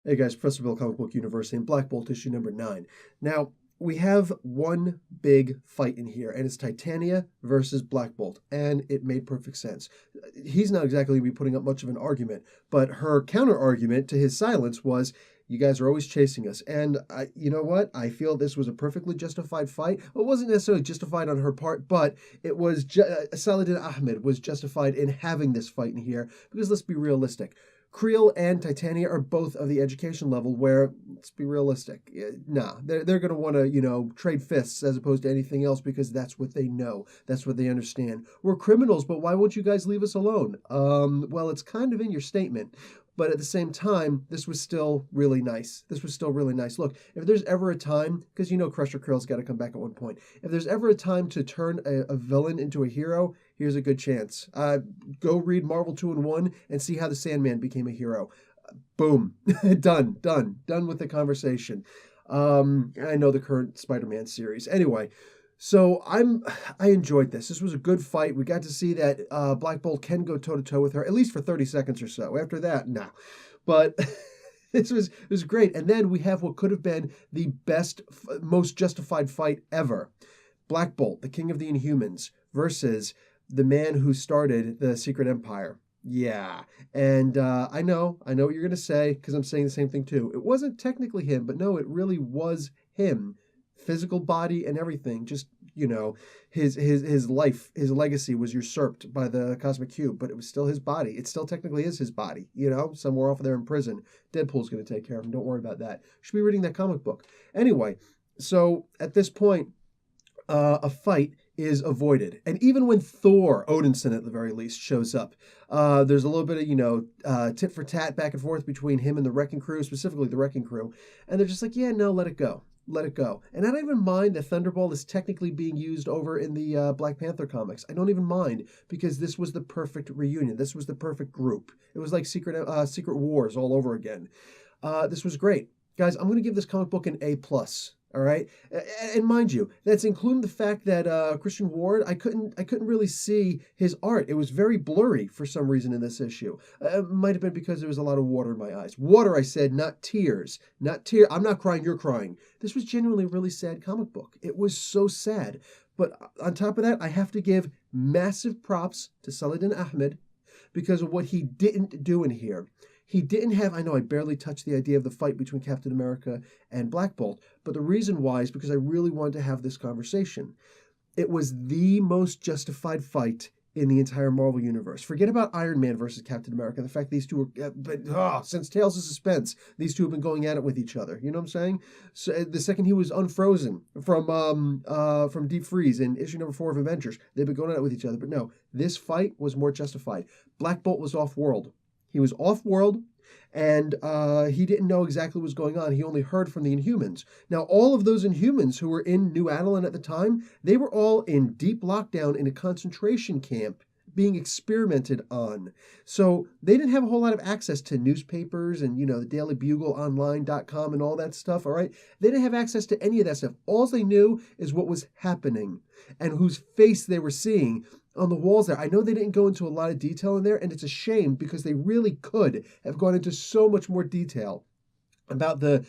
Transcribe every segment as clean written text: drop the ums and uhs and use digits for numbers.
Hey guys, Professor Bill, Comic Book University, and Black Bolt issue number 9. Now, we have one big fight in here, and it's Titania versus Black Bolt, and it made perfect sense. He's not exactly going to be putting up much of an argument, but her counter-argument to his silence was, you guys are always chasing us. And you know what? I feel this was a perfectly justified fight. Well, it wasn't necessarily justified on her part, but it was Saladin Ahmed was justified in having this fight in here, because let's be realistic. Creel and Titania are both of the education level where, let's be realistic, they're going to want to, trade fists as opposed to anything else because that's what they know. That's what they understand. We're criminals, but why won't you guys leave us alone? Well, it's kind of in your statement. But at the same time, this was still really nice. Look, if there's ever a time, because Crusher Curl's got to come back at one point. If there's ever a time to turn a villain into a hero, here's a good chance. Go read Marvel 2-in-1 and see how the Sandman became a hero. Boom. Done with the conversation. I know the current Spider-Man series. Anyway, so I enjoyed this. This was a good fight. We got to see that Black Bolt can go toe-to-toe with her, at least for 30 seconds or so. After that, no. But it was great. And then we have what could have been the best, most justified fight ever. Black Bolt, the king of the Inhumans, versus the man who started the Secret Empire. Yeah, and I know what you're going to say, because I'm saying the same thing too. It wasn't technically him, but no, it really was him. Physical body and everything, just, his life, his legacy was usurped by the Cosmic Cube, but it was still his body. It still technically is his body, somewhere off there in prison. Deadpool's going to take care of him. Don't worry about that. You should be reading that comic book. Anyway, so at this point, a fight is avoided. And even when Thor, Odinson at the very least, shows up, there's a little bit of, tit for tat back and forth between him and the Wrecking Crew, specifically the Wrecking Crew. And they're just like, yeah, no, let it go. And I don't even mind that Thunderbolt is technically being used over in the Black Panther comics. I don't even mind, because this was the perfect reunion. This was the perfect group. It was like Secret Wars all over again. This was great. Guys, I'm going to give this comic book an A+. All right, and mind you, that's including the fact that Christian Ward, I couldn't really see his art. It was very blurry for some reason in this issue. It might have been because there was a lot of water in my eyes. Water, I said, not tears. Not tears. I'm not crying. You're crying. This was genuinely a really sad comic book. It was so sad. But on top of that, I have to give massive props to Saladin Ahmed because of what he didn't do in here. He didn't have, I know I barely touched the idea of the fight between Captain America and Black Bolt, but the reason why is because I really wanted to have this conversation. It was the most justified fight in the entire Marvel Universe. Forget about Iron Man versus Captain America, the fact these two were, since Tales of Suspense, these two have been going at it with each other. You know what I'm saying? So the second he was unfrozen from Deep Freeze in issue number 4 of Avengers, they've been going at it with each other. But no, this fight was more justified. Black Bolt was off-world. He was off-world, and he didn't know exactly what was going on. He only heard from the Inhumans. Now, all of those Inhumans who were in New Attilan at the time, they were all in deep lockdown in a concentration camp being experimented on. So they didn't have a whole lot of access to newspapers and, the Daily Bugle Online.com and all that stuff, all right? They didn't have access to any of that stuff. All they knew is what was happening and whose face they were seeing on the walls there. I know they didn't go into a lot of detail in there, and it's a shame because they really could have gone into so much more detail about the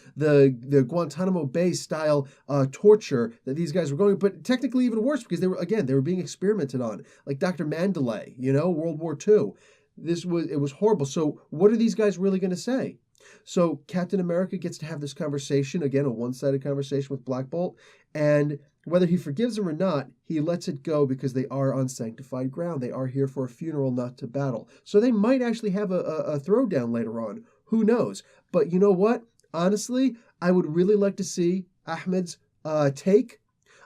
Guantanamo Bay style torture that these guys were going, but technically even worse because they were being experimented on, like Dr. Mandalay, World War II. It was horrible. So what are these guys really going to say? So Captain America gets to have this conversation, again, a one-sided conversation with Black Bolt, and whether he forgives him or not, he lets it go because they are on sanctified ground. They are here for a funeral, not to battle. So they might actually have a throwdown later on. Who knows? But you know what? Honestly, I would really like to see Ahmed's take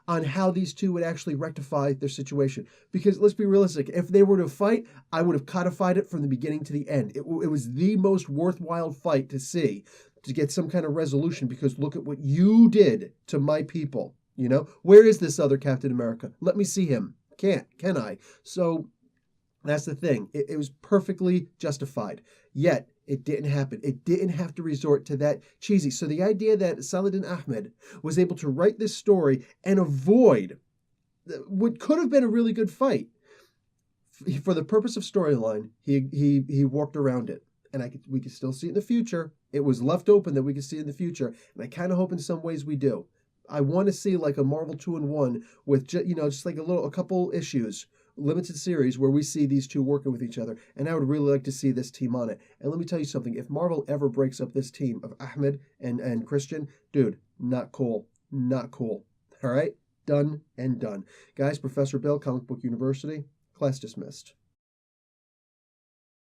on how these two would actually rectify their situation. Because let's be realistic, if they were to fight, I would have codified it from the beginning to the end. It was the most worthwhile fight to see, to get some kind of resolution, because look at what you did to my people. Where is this other Captain America? Let me see him. Can I? So that's the thing. It was perfectly justified. Yet, it didn't happen. It didn't have to resort to that cheesy. So the idea that Saladin Ahmed was able to write this story and avoid what could have been a really good fight, for the purpose of storyline, he walked around it. and we could still see it in the future. It was left open that we could see it in the future, and I kind of hope in some ways we do. I want to see like a Marvel 2-in-1 with just like a couple issues, limited series where we see these two working with each other, and I would really like to see this team on it. And let me tell you something, if Marvel ever breaks up this team of Ahmed and Christian, dude, not cool. Not cool. All right? Done and done. Guys, Professor Bill, Comic Book University, class dismissed.